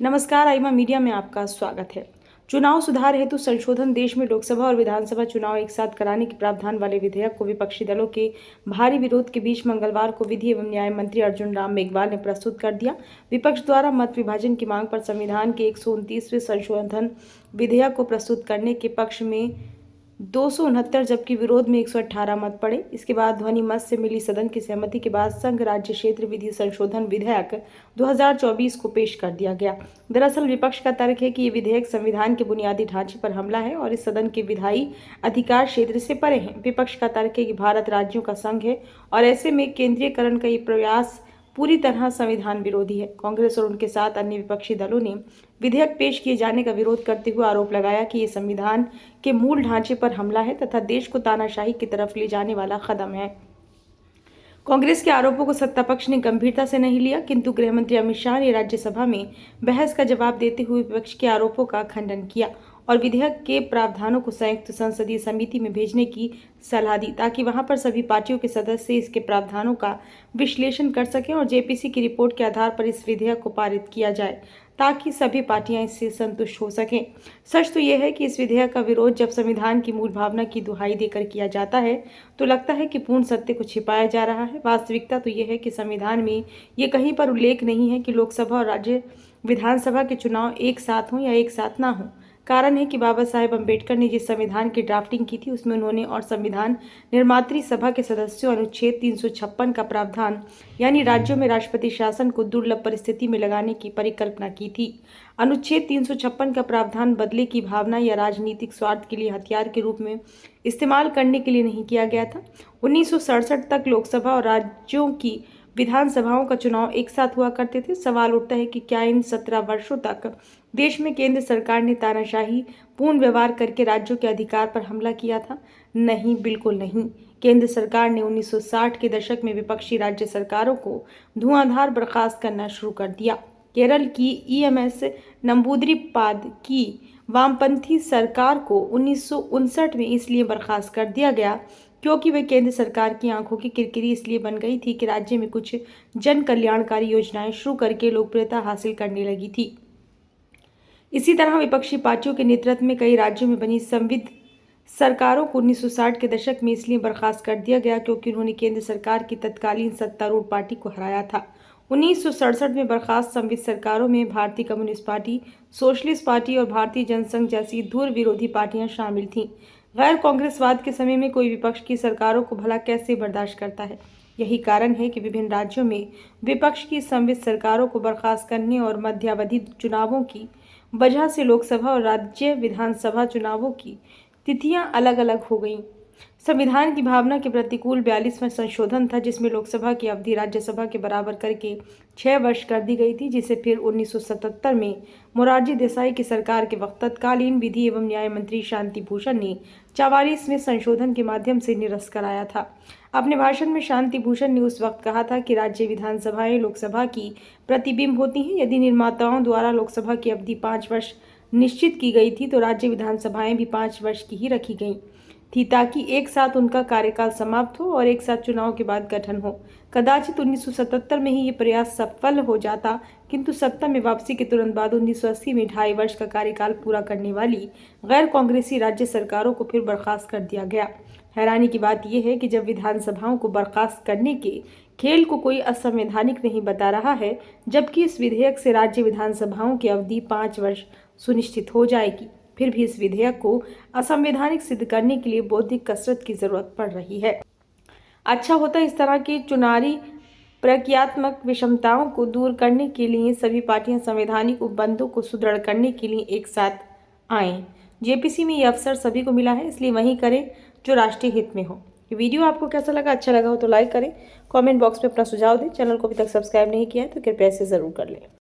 नमस्कार, आईमा मीडिया में आपका स्वागत है। चुनाव सुधार हेतु संशोधन देश में लोकसभा और विधानसभा चुनाव एक साथ कराने के प्रावधान वाले विधेयक को विपक्षी दलों के भारी विरोध के बीच मंगलवार को विधि एवं न्याय मंत्री अर्जुन राम मेघवाल ने प्रस्तुत कर दिया। विपक्ष द्वारा मत विभाजन की मांग पर संविधान के 129वें संशोधन विधेयक को प्रस्तुत करने के पक्ष में 269 जबकि विरोध में 118 मत पड़े। इसके बाद ध्वनि मत से मिली सदन की सहमति के बाद संघ राज्य क्षेत्र विधि संशोधन विधेयक 2024 को पेश कर दिया गया। दरअसल विपक्ष का तर्क है कि ये विधेयक संविधान के बुनियादी ढांचे पर हमला है और इस सदन के विधायी अधिकार क्षेत्र से परे है। विपक्ष का तर्क है कि भारत राज्यों का संघ है और ऐसे में केंद्रीयकरण का ये प्रयास पूरी तरह संविधान विरोधी है। कांग्रेस और उनके साथ अन्य विपक्षी दलों ने विधेयक पेश किए जाने का विरोध करते हुए आरोप लगाया कि ये संविधान के मूल ढांचे पर हमला है तथा देश को तानाशाही की तरफ ले जाने वाला कदम है। कांग्रेस के आरोपों को सत्तापक्ष ने गंभीरता से नहीं लिया, किंतु गृहमंत्री अमित शाह ने राज्यसभा में बहस का जवाब देते हुए विपक्ष के आरोपों का खंडन किया और विधेयक के प्रावधानों को संयुक्त संसदीय समिति में भेजने की सलाह दी ताकि वहां पर सभी पार्टियों के सदस्य इसके प्रावधानों का विश्लेषण कर सकें और जेपीसी की रिपोर्ट के आधार पर इस विधेयक को पारित किया जाए ताकि सभी पार्टियां इससे संतुष्ट हो सकें। सच तो यह है कि इस विधेयक का विरोध जब संविधान की मूल भावना की दुहाई देकर किया जाता है तो लगता है कि पूर्ण सत्य को छिपाया जा रहा है। वास्तविकता तो यह है कि संविधान में ये कहीं पर उल्लेख नहीं है कि लोकसभा और राज्य विधानसभा के चुनाव एक साथ हों या एक साथ ना हों। कारण है कि बाबा साहेब अम्बेडकर ने जिस संविधान की ड्राफ्टिंग की थी उसमें उन्होंने और संविधान निर्मात्री सभा के सदस्यों अनुच्छेद 356 का प्रावधान यानी राज्यों में राष्ट्रपति शासन को दुर्लभ परिस्थिति में लगाने की परिकल्पना की थी। अनुच्छेद 356 का प्रावधान बदले की भावना या राजनीतिक स्वार्थ के लिए हथियार के रूप में इस्तेमाल करने के लिए नहीं किया गया था। 1967 तक लोकसभा और राज्यों की विधानसभाओं का चुनाव एक साथ हुआ करते थे। सवाल उठता है कि क्या इन 17 वर्षों तक देश में केंद्र सरकार ने तानाशाही पूर्ण व्यवहार करके राज्यों के अधिकार पर हमला किया था? नहीं, बिल्कुल नहीं। केंद्र सरकार ने 1960 के दशक में विपक्षी राज्य सरकारों को धुआंधार बर्खास्त करना शुरू कर दिया। केरल की ईएमएस नंबूदिरीपाद की वामपंथी सरकार को 1959 में इसलिए बर्खास्त कर दिया गया क्योंकि वे केंद्र सरकार की आंखों की किरकिरी इसलिए बन गई थी कि राज्य में कुछ जन कल्याणकारी योजनाएं शुरू करके लोकप्रियता हासिल करने लगी थी। इसी तरह विपक्षी पार्टियों के नेतृत्व में कई राज्यों में बनी संविध सरकारों को 1960 के दशक में इसलिए बर्खास्त कर दिया गया क्योंकि उन्होंने केंद्र सरकार की तत्कालीन सत्तारूढ़ पार्टी को हराया था। 1967 में बर्खास्त संविध सरकारों में भारतीय कम्युनिस्ट पार्टी, सोशलिस्ट पार्टी और भारतीय जनसंघ जैसी धुर विरोधी पार्टियां शामिल थीं। गैर कांग्रेसवाद के समय में कोई विपक्ष की सरकारों को भला कैसे बर्दाश्त करता है? यही कारण है कि विभिन्न राज्यों में विपक्ष की संविध सरकारों को बर्खास्त करने और मध्यावधि चुनावों की वजह से लोकसभा और राज्य विधानसभा चुनावों की तिथियां अलग अलग हो गईं। संविधान की भावना के प्रतिकूल 42वां संशोधन था जिसमें लोकसभा की अवधि राज्यसभा के बराबर करके 6 वर्ष कर दी गई थी, जिसे फिर 1977 में मोरारजी देसाई की सरकार के वक्त तत्कालीन विधि एवं न्याय मंत्री शांति भूषण ने 44वें संशोधन के माध्यम से निरस्त कराया था। अपने भाषण में शांति भूषण ने उस वक्त कहा था कि राज्य विधानसभाएं लोकसभा की प्रतिबिंब होती हैं। यदि निर्माताओं द्वारा लोकसभा की अवधि 5 वर्ष निश्चित की गई थी तो राज्य विधानसभाएं भी 5 वर्ष की ही रखी गई थी ताकि एक साथ उनका कार्यकाल समाप्त हो और एक साथ चुनाव के बाद गठन हो। कदाचित 1977 में ही ये प्रयास सफल हो जाता, किंतु सत्ता में वापसी के तुरंत बाद 1980 में 2.5 वर्ष का कार्यकाल पूरा करने वाली गैर कांग्रेसी राज्य सरकारों को फिर बर्खास्त कर दिया गया। हैरानी की बात यह है कि जब विधानसभाओं को बर्खास्त करने के खेल को कोई असंवैधानिक नहीं बता रहा है, जबकि इस विधेयक से राज्य विधानसभाओं की अवधि 5 वर्ष सुनिश्चित हो जाएगी, फिर भी इस विधेयक को असंवैधानिक सिद्ध करने के लिए बौद्धिक कसरत की जरूरत पड़ रही है। अच्छा होता इस तरह की चुनावी प्रक्रियात्मक विषमताओं को दूर करने के लिए सभी पार्टियां संवैधानिक उपबंधों को सुदृढ़ करने के लिए एक साथ आएं। जेपीसी में ये अवसर सभी को मिला है, इसलिए वही करें जो राष्ट्रीय हित में हो। ये वीडियो आपको कैसा लगा? अच्छा लगा हो तो लाइक करें, कमेंट बॉक्स में अपना सुझाव दें। चैनल को अभी तक सब्सक्राइब नहीं किया है तो कृपया इसे ज़रूर कर लें।